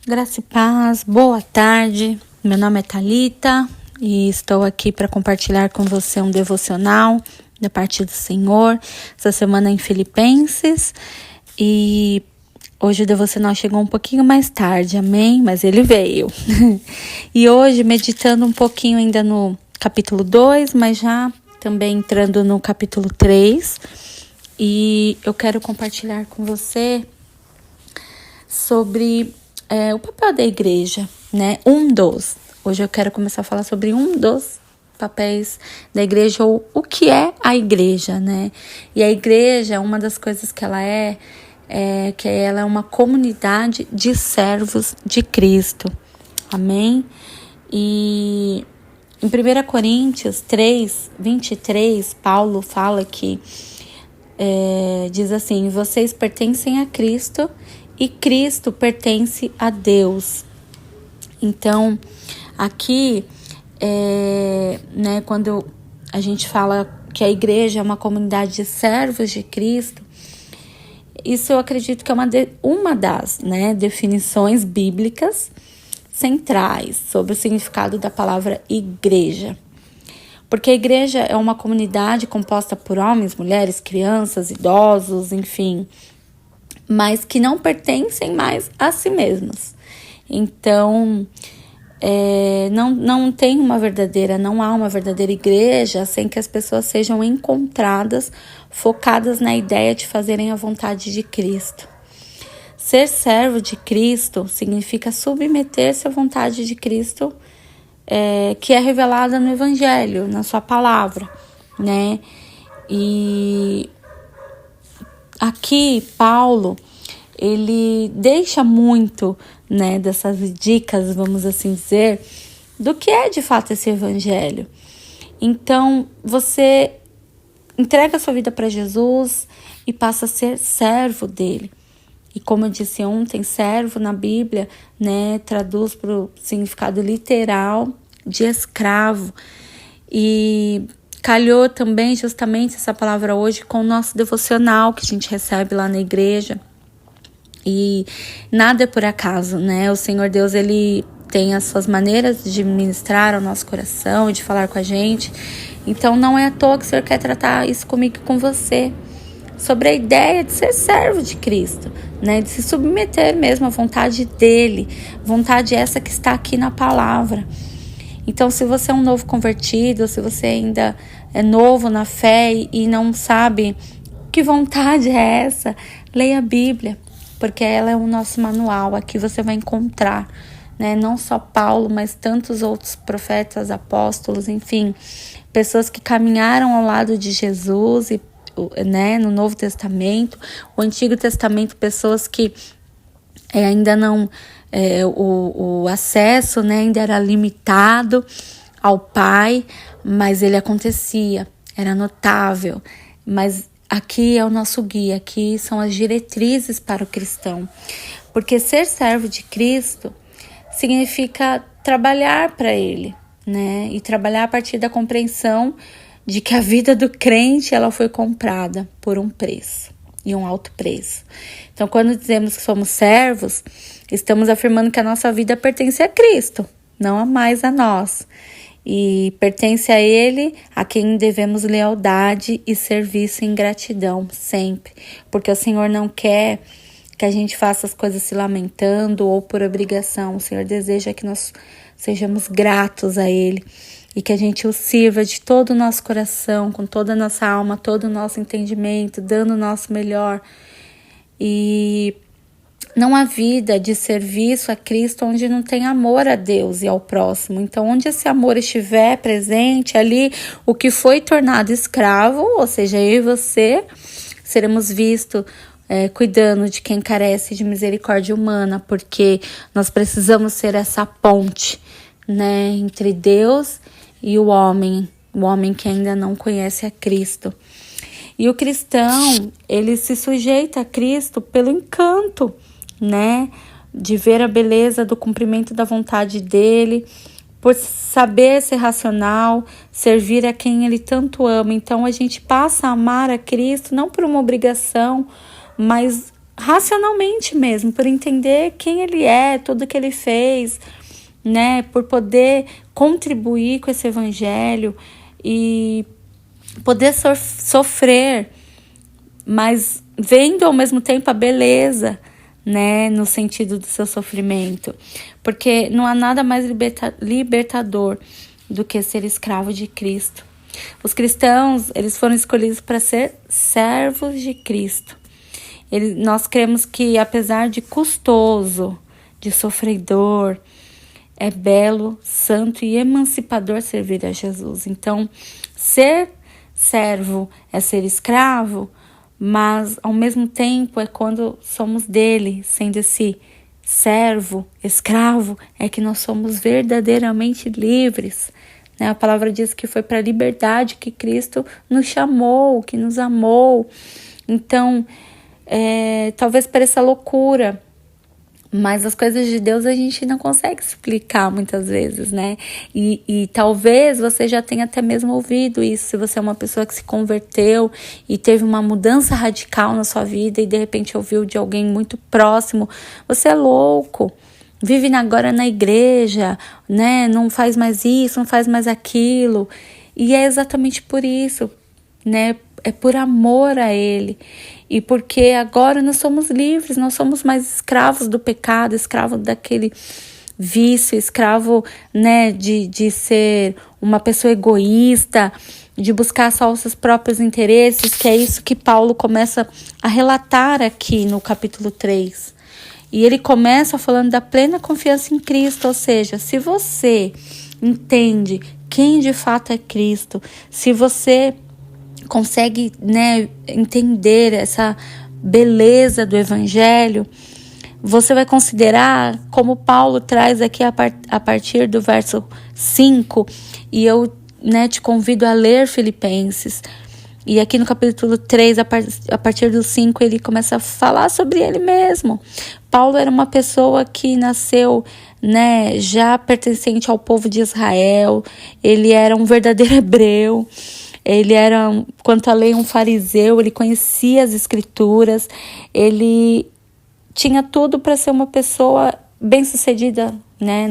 Graça e paz, boa tarde. Meu nome é Thalita e estou aqui para compartilhar com você um devocional da parte do Senhor. Essa semana em Filipenses e hoje o devocional chegou um pouquinho mais tarde, amém? Mas ele veio. E hoje meditando um pouquinho ainda no capítulo 2, mas já também entrando no capítulo 3. E eu quero compartilhar com você sobre o papel da igreja, né? Hoje eu quero começar a falar sobre um dos papéis da igreja, ou o que é a igreja, né? E a igreja, uma das coisas que ela é que ela é uma comunidade de servos de Cristo, amém? E em 1 Coríntios 3, 23, Paulo fala que diz assim: vocês pertencem a Cristo e Cristo pertence a Deus. Então, aqui, quando a gente fala que a igreja é uma comunidade de servos de Cristo, isso eu acredito que é uma das definições bíblicas centrais sobre o significado da palavra igreja. Porque a igreja é uma comunidade composta por homens, mulheres, crianças, idosos, enfim, mas que não pertencem mais a si mesmos. Então, não há uma verdadeira igreja sem que as pessoas sejam encontradas, focadas na ideia de fazerem a vontade de Cristo. Ser servo de Cristo significa submeter-se à vontade de Cristo, que é revelada no Evangelho, na sua palavra, né? E aqui, Paulo, ele deixa muito, dessas dicas, vamos assim dizer, do que é de fato esse evangelho. Então, você entrega a sua vida para Jesus e passa a ser servo dele. E como eu disse ontem, servo na Bíblia, traduz para o significado literal de escravo. E calhou também justamente essa palavra hoje com o nosso devocional que a gente recebe lá na igreja. E nada é por acaso, O Senhor Deus, Ele tem as suas maneiras de ministrar ao nosso coração e de falar com a gente. Então não é à toa que o Senhor quer tratar isso comigo e com você, sobre a ideia de ser servo de Cristo, de se submeter mesmo à vontade dEle, vontade essa que está aqui na palavra. Então, se você é um novo convertido, se você ainda é novo na fé e não sabe que vontade é essa, leia a Bíblia, porque ela é o nosso manual. Aqui você vai encontrar, não só Paulo, mas tantos outros profetas, apóstolos, enfim, pessoas que caminharam ao lado de Jesus e no Novo Testamento, o Antigo Testamento, pessoas que ainda não, o acesso ainda era limitado ao Pai, mas ele acontecia, era notável. Mas aqui é o nosso guia, aqui são as diretrizes para o cristão, porque ser servo de Cristo significa trabalhar para Ele, e trabalhar a partir da compreensão de que a vida do crente, ela foi comprada por um preço, e um alto preço. Então, quando dizemos que somos servos, estamos afirmando que a nossa vida pertence a Cristo, não a mais a nós. E pertence a Ele, a quem devemos lealdade e serviço em gratidão, sempre. Porque o Senhor não quer que a gente faça as coisas se lamentando ou por obrigação. O Senhor deseja que nós sejamos gratos a Ele e que a gente o sirva de todo o nosso coração, com toda a nossa alma, todo o nosso entendimento, dando o nosso melhor. E não há vida de serviço a Cristo onde não tem amor a Deus e ao próximo. Então, onde esse amor estiver presente, ali o que foi tornado escravo, ou seja, eu e você, seremos vistos cuidando de quem carece de misericórdia humana, porque nós precisamos ser essa ponte, entre Deus e o homem que ainda não conhece a Cristo. E o cristão, ele se sujeita a Cristo pelo encanto, de ver a beleza do cumprimento da vontade dele, por saber ser racional, servir a quem ele tanto ama. Então a gente passa a amar a Cristo não por uma obrigação, mas racionalmente mesmo, por entender quem ele é, tudo que ele fez, né, por poder contribuir com esse evangelho e poder sofrer, mas vendo ao mesmo tempo a beleza, né, no sentido do seu sofrimento, porque não há nada mais libertador do que ser escravo de Cristo. Os cristãos, eles foram escolhidos para ser servos de Cristo. Nós cremos que, apesar de custoso, de sofredor, é belo, santo e emancipador servir a Jesus. Então, ser servo é ser escravo, mas ao mesmo tempo é quando somos dele, sendo esse servo, escravo, é que nós somos verdadeiramente livres. A palavra diz que foi para a liberdade que Cristo nos chamou, que nos amou. Então, talvez pareça loucura, mas as coisas de Deus a gente não consegue explicar muitas vezes, né? E talvez você já tenha até mesmo ouvido isso, se você é uma pessoa que se converteu e teve uma mudança radical na sua vida e de repente ouviu de alguém muito próximo, você é louco. Vive agora na igreja, né? Não faz mais isso, não faz mais aquilo. E é exatamente por isso, né? É por amor a Ele. E porque agora nós somos livres, não somos mais escravos do pecado, escravo daquele vício, escravo, né, de ser uma pessoa egoísta, de buscar só os seus próprios interesses, que é isso que Paulo começa a relatar aqui no capítulo 3. E ele começa falando da plena confiança em Cristo, ou seja, se você entende quem de fato é Cristo, se você consegue, né, entender essa beleza do Evangelho, você vai considerar, como Paulo traz aqui a partir do verso 5, e eu, né, te convido a ler Filipenses. E aqui no capítulo 3, a partir do 5, ele começa a falar sobre ele mesmo. Paulo era uma pessoa que nasceu, né, já pertencente ao povo de Israel. Ele era um verdadeiro hebreu. Ele era, quanto à lei, um fariseu. Ele conhecia as escrituras. Ele tinha tudo para ser uma pessoa bem-sucedida, né,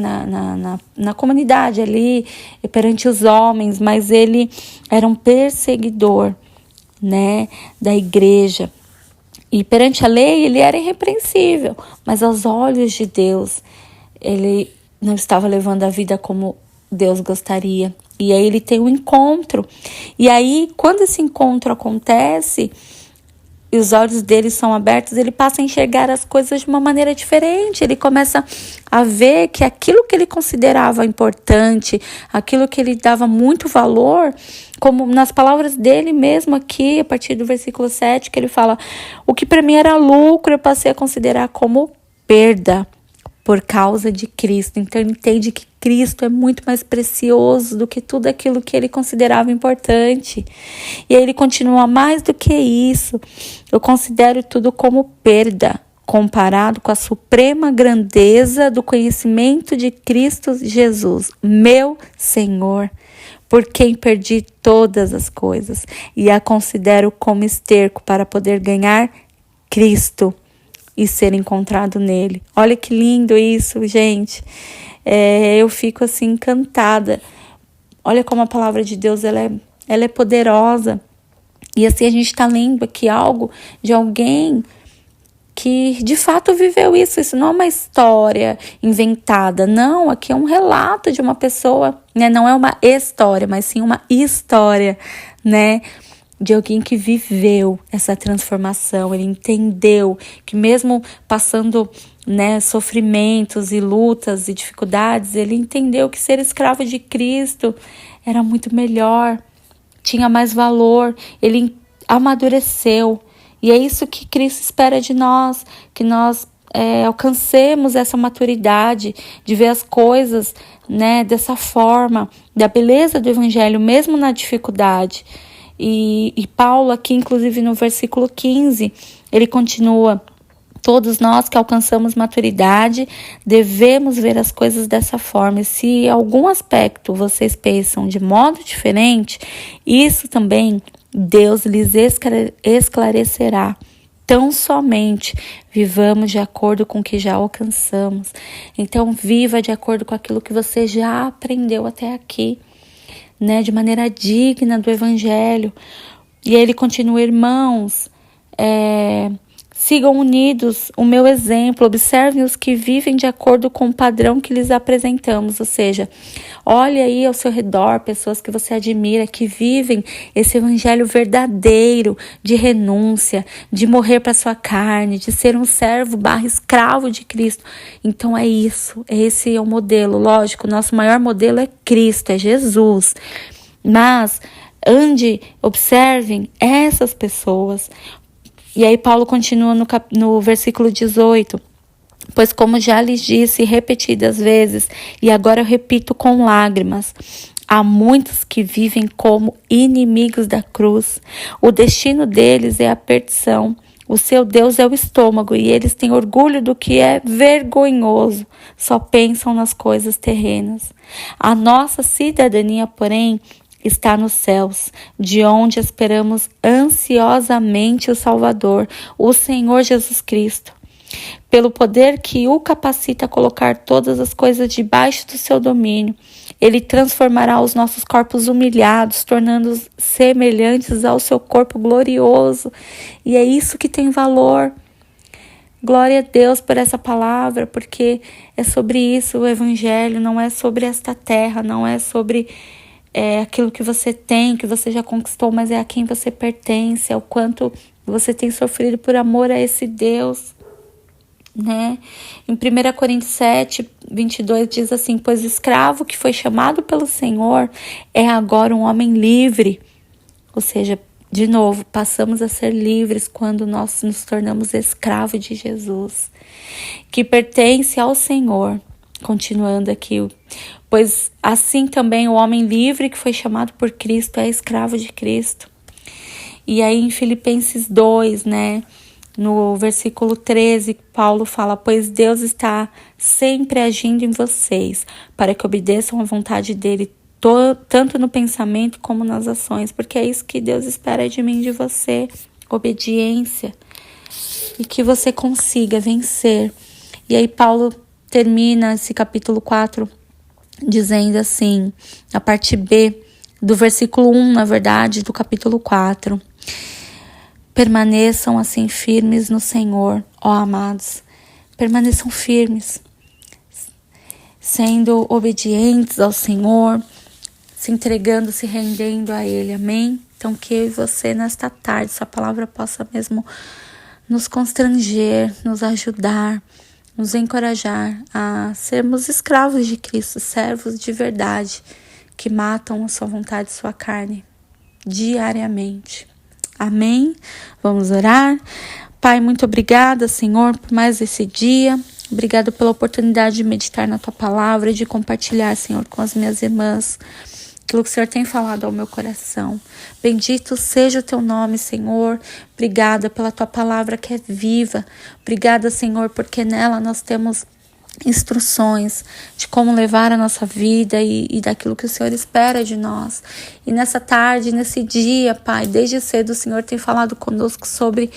na comunidade ali, perante os homens, mas ele era um perseguidor, né, da igreja. E perante a lei ele era irrepreensível, mas aos olhos de Deus ele não estava levando a vida como Deus gostaria. E aí ele tem um encontro. E aí, quando esse encontro acontece e os olhos dele são abertos, ele passa a enxergar as coisas de uma maneira diferente. Ele começa a ver que aquilo que ele considerava importante, aquilo que ele dava muito valor, como nas palavras dele mesmo aqui, a partir do versículo 7, que ele fala: o que para mim era lucro, eu passei a considerar como perda por causa de Cristo. Então ele entende que Cristo é muito mais precioso do que tudo aquilo que ele considerava importante. E aí ele continua: mais do que isso, eu considero tudo como perda, comparado com a suprema grandeza do conhecimento de Cristo Jesus, meu Senhor, por quem perdi todas as coisas e a considero como esterco para poder ganhar Cristo e ser encontrado nele. Olha que lindo isso, gente. Eu fico assim encantada. Olha como a palavra de Deus ela é poderosa. E assim a gente está lendo aqui algo de alguém que de fato viveu isso. Isso não é uma história inventada, não. Aqui é um relato de uma pessoa, né? Não é uma história, mas sim uma história, né? De alguém que viveu essa transformação. Ele entendeu que mesmo passando, né, sofrimentos e lutas e dificuldades, ele entendeu que ser escravo de Cristo era muito melhor, tinha mais valor. Ele amadureceu. E é isso que Cristo espera de nós, que nós alcancemos essa maturidade de ver as coisas, né, dessa forma, da beleza do Evangelho, mesmo na dificuldade. E Paulo aqui, inclusive no versículo 15, ele continua: todos nós que alcançamos maturidade devemos ver as coisas dessa forma. E se em algum aspecto vocês pensam de modo diferente, isso também Deus lhes esclarecerá. tão somente vivamos de acordo com o que já alcançamos. Então, viva de acordo com aquilo que você já aprendeu até aqui, né? De maneira digna do Evangelho. E aí ele continua, irmãos, sigam unidos o meu exemplo, observem os que vivem de acordo com o padrão que lhes apresentamos, ou seja, olhe aí ao seu redor pessoas que você admira, que vivem esse evangelho verdadeiro de renúncia, de morrer para sua carne, de ser um servo / escravo de Cristo. Então é isso, esse é o modelo, lógico, o nosso maior modelo é Cristo, é Jesus, mas observem essas pessoas. E aí Paulo continua no versículo 18. Pois como já lhes disse repetidas vezes, e agora eu repito com lágrimas, há muitos que vivem como inimigos da cruz. O destino deles é a perdição. O seu Deus é o estômago e eles têm orgulho do que é vergonhoso. Só pensam nas coisas terrenas. A nossa cidadania, porém, está nos céus, de onde esperamos ansiosamente o Salvador, o Senhor Jesus Cristo. Pelo poder que o capacita a colocar todas as coisas debaixo do seu domínio, ele transformará os nossos corpos humilhados, tornando-os semelhantes ao seu corpo glorioso. E é isso que tem valor. Glória a Deus por essa palavra, porque é sobre isso o Evangelho, não é sobre esta terra, não é sobre aquilo que você tem, que você já conquistou, mas é a quem você pertence, é o quanto você tem sofrido por amor a esse Deus, né? Em 1 Coríntios 7, 22 diz assim, pois o escravo que foi chamado pelo Senhor é agora um homem livre, ou seja, de novo, passamos a ser livres quando nós nos tornamos escravos de Jesus, que pertence ao Senhor. Continuando aqui, pois assim também o homem livre que foi chamado por Cristo é escravo de Cristo. E aí em Filipenses 2, né, no versículo 13, Paulo fala, pois Deus está sempre agindo em vocês, para que obedeçam à vontade dele, tanto no pensamento como nas ações, porque é isso que Deus espera de mim e de você, obediência, e que você consiga vencer. E aí Paulo termina esse capítulo 4 dizendo assim, a parte B do versículo 1, na verdade, do capítulo 4. Permaneçam assim firmes no Senhor, ó amados. Permaneçam firmes, sendo obedientes ao Senhor, se entregando, se rendendo a Ele, amém? Então que eu e você nesta tarde, essa palavra possa mesmo nos constranger, nos ajudar, nos encorajar a sermos escravos de Cristo, servos de verdade, que matam a sua vontade, sua carne, diariamente. Amém? Vamos orar? Pai, muito obrigada, Senhor, por mais esse dia. Obrigada pela oportunidade de meditar na Tua palavra e de compartilhar, Senhor, com as minhas irmãs aquilo que o Senhor tem falado ao meu coração. Bendito seja o Teu nome, Senhor. Obrigada pela Tua palavra que é viva. Obrigada, Senhor, porque nela nós temos instruções de como levar a nossa vida e daquilo que o Senhor espera de nós. E nessa tarde, nesse dia, Pai, desde cedo o Senhor tem falado conosco sobre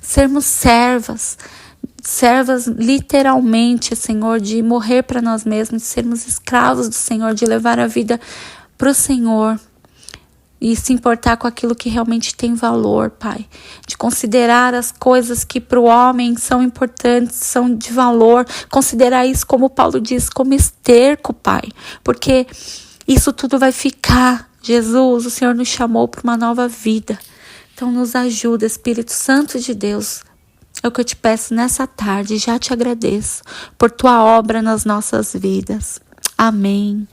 sermos servas literalmente, Senhor, de morrer para nós mesmos, de sermos escravos do Senhor, de levar a vida para o Senhor e se importar com aquilo que realmente tem valor, Pai. De considerar as coisas que para o homem são importantes, são de valor. Considerar isso, como Paulo diz, como esterco, Pai. Porque isso tudo vai ficar. Jesus, o Senhor nos chamou para uma nova vida. Então nos ajuda, Espírito Santo de Deus. É o que eu te peço nessa tarde. Já te agradeço por Tua obra nas nossas vidas. Amém.